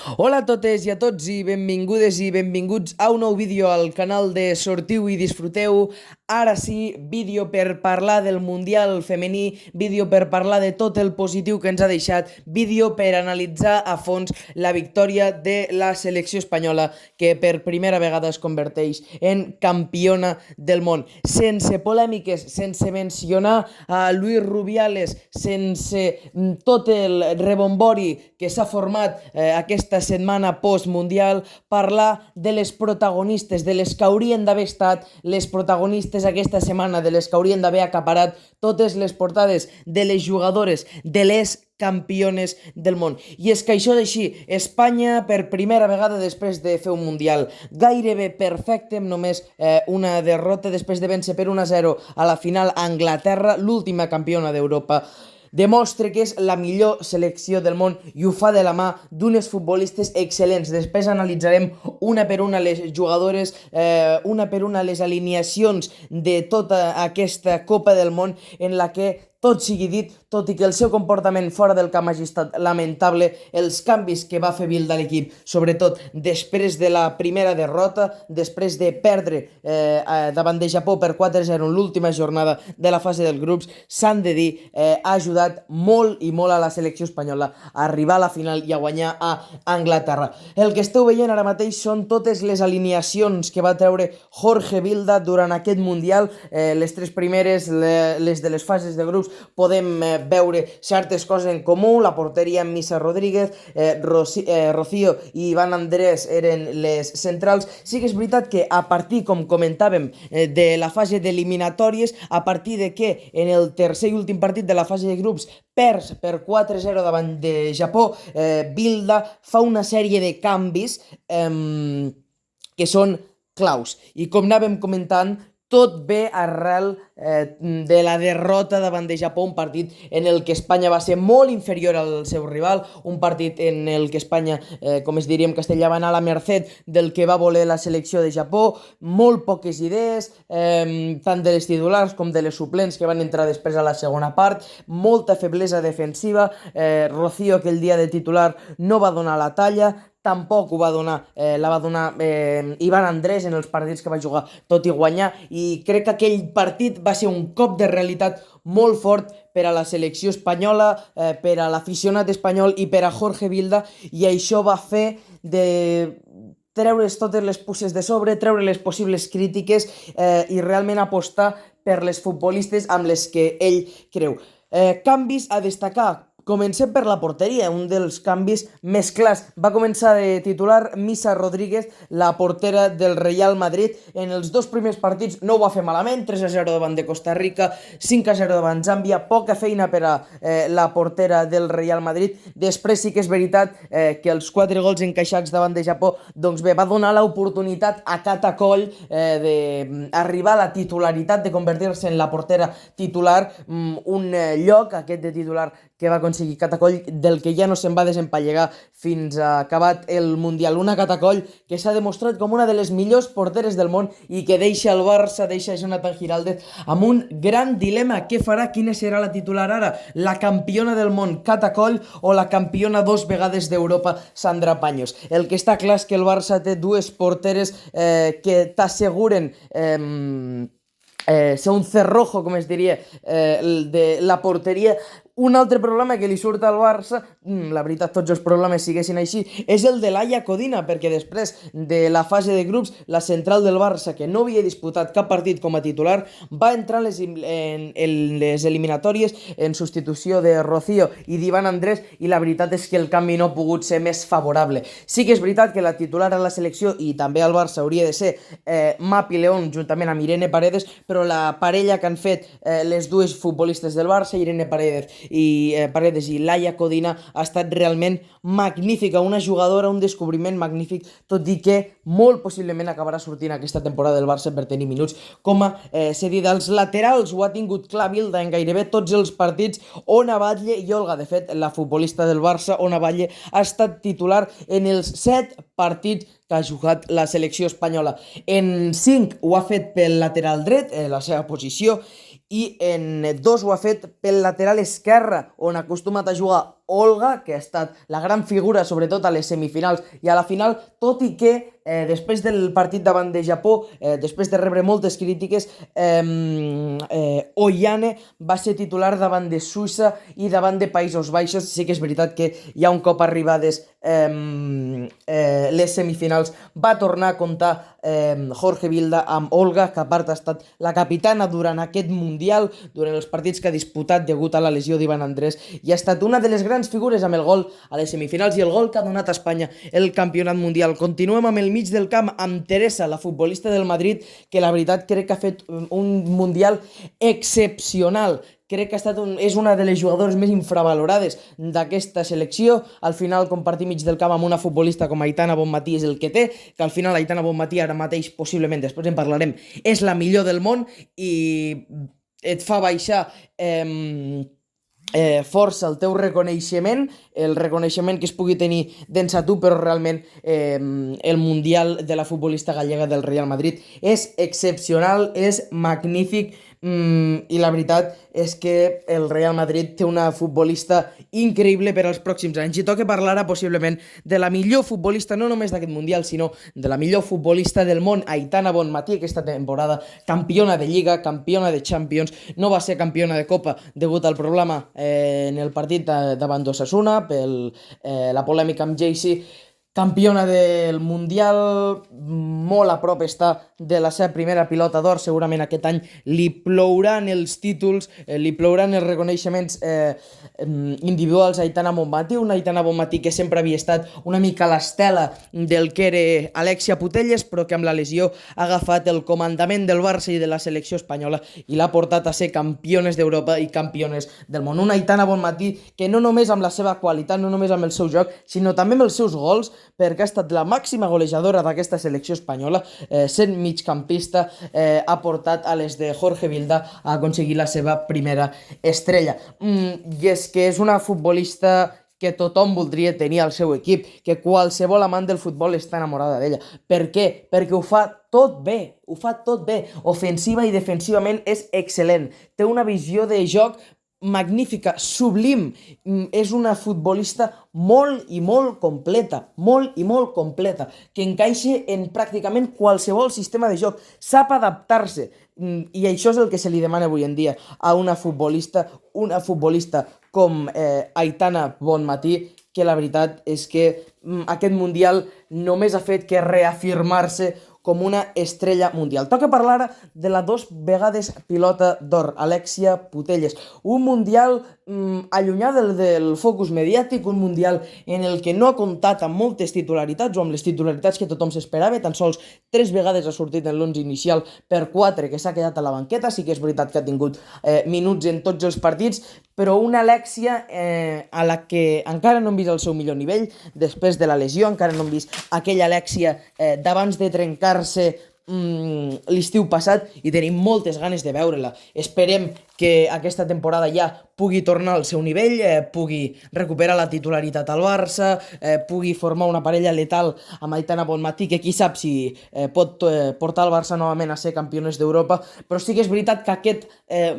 Hola a totes i a tots i benvingudes i benvinguts a un nou vídeo al canal de Sortiu i Disfruteu. Ara sí, vídeo per parlar del Mundial femení, vídeo per parlar de tot el positiu que ens ha deixat, vídeo per analitzar a fons la victòria de la selecció espanyola que per primera vegada es converteix en campiona del món. Sense polèmiques, sense mencionar a Luis Rubiales, sense tot el rebombori que s'ha format aquesta setmana post-mundial, parlar de les protagonistes, de les que haurien d'haver estat les protagonistes aquesta setmana, de les que haurien d'haver acaparat totes les portades, de les jugadores, de les campiones del món. I és que això és així, Espanya per primera vegada després de fer un Mundial gairebé perfecte, amb només una derrota després de vèncer per 1-0 a la final a Anglaterra, l'última campiona d'Europa, demostra que és la millor selecció del món i ho fa de la mà d'unes futbolistes excel·lents. Després analitzarem una per una les jugadores, una per una les alineacions de tota aquesta Copa del Món, en la que tot sigui dit, tot i que el seu comportament fora del camp hagi estat lamentable, els canvis que va fer Bielsa a l'equip, sobretot després de la primera derrota, després de perdre davant de Japó per 4-0 en l'última jornada de la fase dels grups, s'han de dir, ha ajudat molt i molt a la selecció espanyola a arribar a la final i a guanyar a Anglaterra. El que esteu veient ara mateix són totes les alineacions que va treure Jorge Vilda durant aquest Mundial, les tres primeres, les de les fases de grups, podem veure certes coses en comú. La porteria amb Missa Rodríguez, Rocío i Iván Andrés eren les centrals. Sí que és veritat que a partir, com comentàvem, de la fase d'eliminatòries, a partir de que en el tercer i últim partit de la fase de grups perds per 4-0 davant de Japó, Vilda fa una sèrie de canvis que són claus. I com anàvem comentant, tot ve arrel de la derrota davant de Japó, un partit en el que Espanya va ser molt inferior al seu rival, un partit en el que Espanya, com es diria en castellà, va anar a la merced del que va voler la selecció de Japó, molt poques idees, tant de les titulars com de les suplents que van entrar després a la segona part, molta feblesa defensiva, Rocío, que el dia de titular no va donar la talla, tampoc ho va donar, la va donar Iván Andrés en els partits que va jugar, tot i guanyar, i crec que aquell partit va ser un cop de realitat molt fort per a la selecció espanyola, per a l'aficionat espanyol i per a Jorge Vilda, i això va fer de treure's totes les puces de sobre, treure les possibles crítiques i realment apostar per les futbolistes amb les que ell creu. Canvis a destacar. Comencem per la porteria, un dels canvis més clars. Va començar de titular Missa Rodríguez, la portera del Real Madrid. En els dos primers partits no ho va fer malament, 3-0 davant de Costa Rica, 5-0 davant Zàmbia, poca feina per a la portera del Real Madrid. Després sí que és veritat que els 4 gols encaixats davant de Japó, doncs bé, va donar l'oportunitat a Catacoll d'arribar a la titularitat, de convertir-se en la portera titular, un lloc, aquest de titular, que va aconseguir Catacoll, del que ja no se'n va desempallegar fins a acabat el Mundial. Una Catacoll que s'ha demostrat com una de les millors porteres del món i que deixa el Barça, deixa Jonathan Giraldez amb un gran dilema. Què farà? Quina serà la titular ara? La campiona del món, Catacoll, o la campiona 2 vegades d'Europa, Sandra Paños? El que està clar és que el Barça té dues porteres que t'asseguren ser un cerrojo, com es diria, de la porteria. Un altre problema que li surt al Barça, la veritat tots els problemes siguessin així, és el de Laia Codina, perquè després de la fase de grups, la central del Barça, que no havia disputat cap partit com a titular, va entrar en les eliminatòries en substitució de Rocío i d'Iván Andrés, i la veritat és que el canvi no ha pogut ser més favorable. Sí que és veritat que la titular a la selecció i també al Barça hauria de ser Mapi León juntament amb Irene Paredes, però la parella que han fet les dues futbolistes del Barça, Irene Paredes i Laia Codina, ha estat realment magnífica, una jugadora, un descobriment magnífic, tot i que molt possiblement acabarà sortint aquesta temporada del Barça per tenir minuts com a cedida. Els laterals ho ha tingut clar Vilda en gairebé tots els partits. Ona Batlle i Olga, de fet, la futbolista del Barça, Ona Batlle, ha estat titular en els 7 partits que ha jugat la selecció espanyola. En 5 ho ha fet pel lateral dret, la seva posició, i en 2 ho ha fet pel lateral esquerre, on ha acostumat a jugar Olga, que ha estat la gran figura sobretot a les semifinals i a la final, tot i que després del partit davant de Japó, després de rebre moltes crítiques, Oiane va ser titular davant de Suïssa i davant de Països Baixos. Sí que és veritat que ja un cop arribades les semifinals va tornar a comptar Jorge Vilda amb Olga, que a part ha estat la capitana durant aquest Mundial, durant els partits que ha disputat degut a la lesió d'Ivan Andrés, i ha estat una de les grans figures amb el gol a les semifinals i el gol que ha donat a Espanya el campionat mundial. Continuem amb el mig del camp amb Teresa, la futbolista del Madrid, que la veritat crec que ha fet un Mundial excepcional. Crec que és una de les jugadores més infravalorades d'aquesta selecció. Al final, compartir mig del camp amb una futbolista com Aitana Bonmatí és el que té, que al final Aitana Bonmatí ara mateix, possiblement, després en parlarem, és la millor del món i et fa baixar força el teu reconeixement, el reconeixement que es pugui tenir dins a tu, però realment el Mundial de la futbolista gallega del Real Madrid és excepcional, és magnífic, i la veritat és que el Real Madrid té una futbolista increïble per als pròxims anys. I toca parlar ara possiblement de la millor futbolista, no només d'aquest Mundial, sinó de la millor futbolista del món, Aitana Bonmatí, aquesta temporada campiona de Lliga, campiona de Champions, no va ser campiona de Copa degut al problema en el partit davant d'Osasuna, per la polèmica amb Jaycee. Campiona del Mundial, molt a prop està de la seva primera pilota d'or. Segurament aquest any li plouran els títols, li plouran els reconeixements individuals a Aitana Bonmatí, una Aitana Bonmatí que sempre havia estat una mica a l'estela del que era Alexia Putellas, però que amb la lesió ha agafat el comandament del Barça i de la selecció espanyola i l'ha portat a ser campiones d'Europa i campiones del món. Una Aitana Bonmatí que no només amb la seva qualitat, no només amb el seu joc, sinó també amb els seus gols, perquè ha estat la màxima golejadora d'aquesta selecció espanyola, sent migcampista, ha portat a les de Jorge Vilda a aconseguir la seva primera estrella. I és que és una futbolista que tothom voldria tenir al seu equip, que qualsevol amant del futbol està enamorada d'ella. Per què? Perquè ho fa tot bé, ho fa tot bé. Ofensiva i defensivament és excel·lent. Té una visió de joc magnífica, sublim. És una futbolista molt i molt completa, que encaixa en pràcticament qualsevol sistema de joc, sap adaptar-se, i això és el que se li demana avui en dia a una futbolista com Aitana Bonmatí, que la veritat és que aquest Mundial només ha fet que reafirmar-se com una estrella mundial. Toca parlar ara de la 2 vegades pilota d'or, Alexia Putellas. Un Mundial allunyat del focus mediàtic, un Mundial en el que no ha comptat amb moltes titularitats o amb les titularitats que tothom s'esperava. Tan sols 3 vegades ha sortit en l'11 inicial per 4 que s'ha quedat a la banqueta. Sí que és veritat que ha tingut minuts en tots els partits, però una Alexia a la que encara no hem vist el seu millor nivell després de la lesió, encara no hem vist aquella Alexia d'abans de trencar-se l'estiu passat, i tenim moltes ganes de veure-la. Esperem que aquesta temporada ja pugui tornar al seu nivell, pugui recuperar la titularitat al Barça, pugui formar una parella letal amb Aitana Bonmatí, que qui sap si pot portar el Barça novament a ser campiones d'Europa. Però sí que és veritat que aquest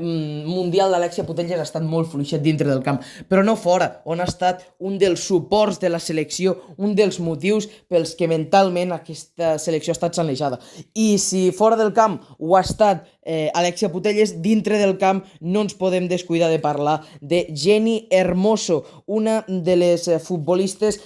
Mundial d'Alexia Putellas ha estat molt fluixet dintre del camp, però no fora, on ha estat un dels suports de la selecció, un dels motius pels que mentalment aquesta selecció ha estat sanejada. I si fora del camp ho ha estat Alexia Putellas, dintre del camp no ens podem descuidar de parlar de Jenni Hermoso, una de les futbolistes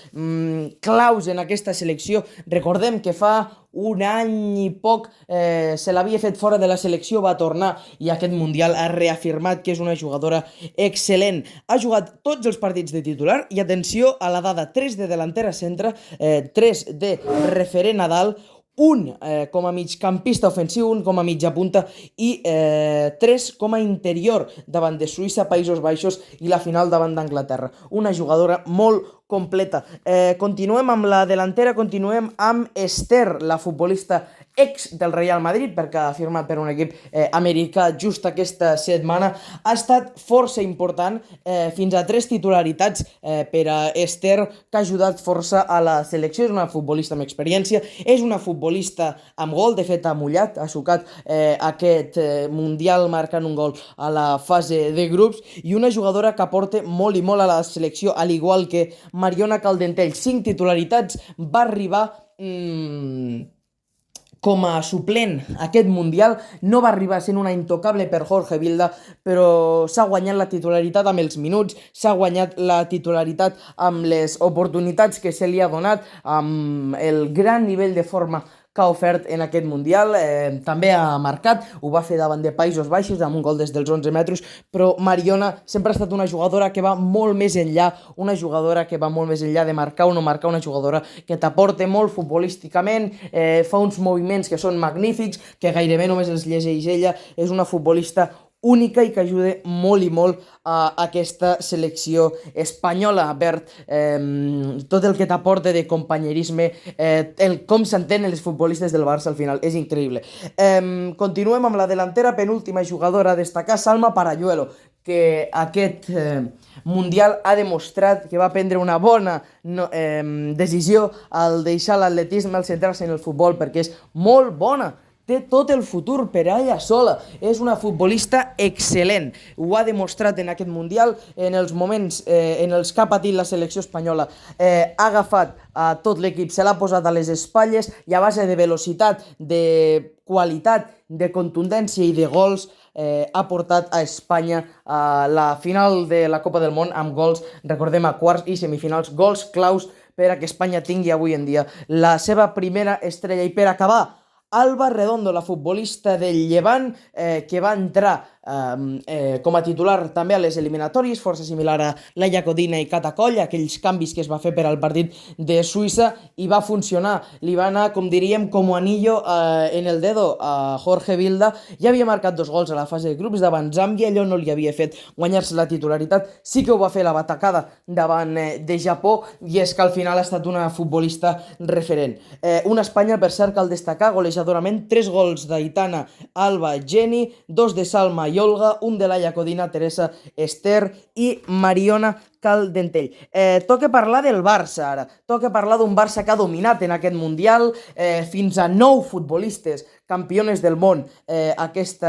claus en aquesta selecció. Recordem que fa un any i poc se l'havia fet fora de la selecció, va tornar i aquest Mundial ha reafirmat que és una jugadora excel·lent. Ha jugat tots els partits de titular i atenció a la dada: 3 de delantera centre, 3 de referent a dalt, un com a migcampista ofensiu, un com a mitja punta i 3 com a interior davant de Suïssa, Països Baixos i la final davant d'Anglaterra. Una jugadora molt completa. Continuem amb la delantera, continuem amb Ester, la futbolista ex del Real Madrid, perquè ha firmat per un equip americà just aquesta setmana. Ha estat força important, fins a 3 titularitats per a Ester, que ha ajudat força a la selecció. És una futbolista amb experiència, és una futbolista amb gol, de fet ha mullat, ha sucat aquest Mundial marcant un gol a la fase de grups, i una jugadora que aporta molt i molt a la selecció, al igual que Mariona Caldentell. 5 titularitats, va arribar com a suplent a aquest Mundial, no va arribar sent una intocable per Jorge Vilda, però s'ha guanyat la titularitat amb els minuts, s'ha guanyat la titularitat amb les oportunitats que se li ha donat, amb el gran nivell de forma que ha ofert en aquest Mundial. També ha marcat, ho va fer davant de Països Baixos amb un gol des dels 11 metres, però Mariona sempre ha estat una jugadora que va molt més enllà, una jugadora que va molt més enllà de marcar o no marcar, una jugadora que t'aporta molt futbolísticament, fa uns moviments que són magnífics, que gairebé només els llegeix ella. És una futbolista única i que ajuda molt i molt a aquesta selecció espanyola. Bert, tot el que t'aporta de companyerisme, com s'entenen els futbolistes del Barça al final, és increïble. Continuem amb la delantera, penúltima jugadora a destacar, Salma Paralluelo, que aquest Mundial ha demostrat que va prendre una bona decisió al deixar l'atletisme, al centrar-se en el futbol, perquè és molt bona. Té tot el futur per a ella sola. És una futbolista excel·lent. Ho ha demostrat en aquest Mundial, en els moments en els que ha patit la selecció espanyola. Ha agafat a tot l'equip, se l'ha posat a les espatlles i a base de velocitat, de qualitat, de contundència i de gols, ha portat a Espanya a la final de la Copa del Món amb gols, recordem, a quarts i semifinals, gols claus per a que Espanya tingui avui en dia la seva primera estrella. I per acabar, Alba Redondo, la futbolista del Llevant, que va entrar com a titular també a les eliminatòries, força similar a Laia Codina i Cata Coll, aquells canvis que es va fer per al partit de Suïssa, i va funcionar. Li va anar, com diríem, com anillo en el dedo a Jorge Vilda. Ja havia marcat 2 gols a la fase de grups davant Zàmbia, allò no li havia fet guanyar-se la titularitat. Sí que ho va fer la batacada davant de Japó, i és que al final ha estat una futbolista referent. Una Espanya, per cert, cal destacar golejadorament, 3 gols d'Aitana, Alba, Jenny, 2 de Salma i Olga, un de Laia Codina, Teresa, Ester i Mariona Caldentell. Toca parlar del Barça ara, toca parlar d'un Barça que ha dominat en aquest Mundial, fins a 9 futbolistes campiones del món aquest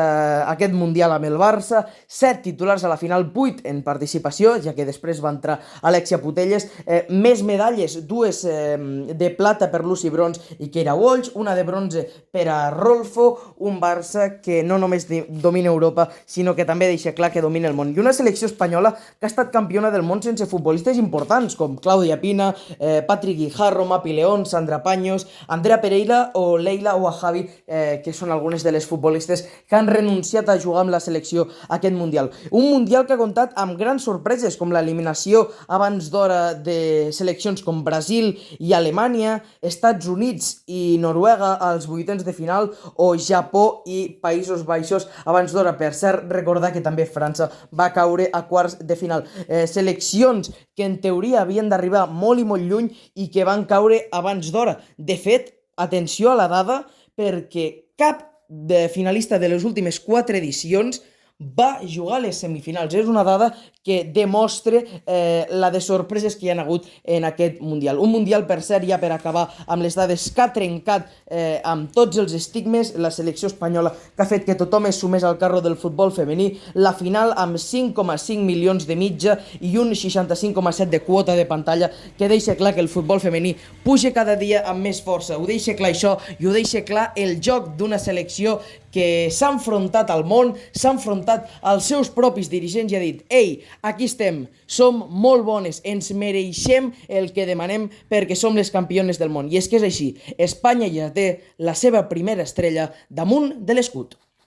Mundial amb el Barça, 7 titulars a la final, 8 en participació, ja que després va entrar Alexia Putellas, més medalles, 2 de plata per Lucy Bronze i Keira Walsh, una de bronze per a Rolfo, un Barça que no només domina Europa, sinó que també deixa clar que domina el món. I una selecció espanyola que ha estat campiona del món sense futbolistes importants, com Claudia Pina, Patrick Guijarro, Mapi León, Sandra Paños, Andrea Pereira o Leila Ouahabi, que són algunes de les futbolistes que han renunciat a jugar amb la selecció aquest Mundial. Un Mundial que ha comptat amb grans sorpreses, com l'eliminació abans d'hora de seleccions com Brasil i Alemanya, Estats Units i Noruega als vuitens de final, o Japó i Països Baixos abans d'hora. Per cert, recordar que també França va caure a quarts de final. Seleccions que en teoria havien d'arribar molt i molt lluny i que van caure abans d'hora. De fet, atenció a la dada, perquè cap finalista de les últimes 4 edicions va jugar a les semifinals. És una dada que demostra la de sorpreses que hi ha hagut en aquest Mundial. Un Mundial, per cert, ja per acabar amb les dades, que ha trencat amb tots els estigmes la selecció espanyola, que ha fet que tothom es sumés al carro del futbol femení. La final amb 5,5 milions de mitja i un 65,7 de quota de pantalla, que deixa clar que el futbol femení puja cada dia amb més força. Ho deixa clar això, i ho deixa clar el joc d'una selecció que s'ha enfrontat al món, s'ha enfrontat als seus propis dirigents i ha dit: ei, aquí estem, som molt bones, ens mereixem el que demanem perquè som les campiones del món. I és que és així, Espanya ja té la seva primera estrella damunt de l'escut.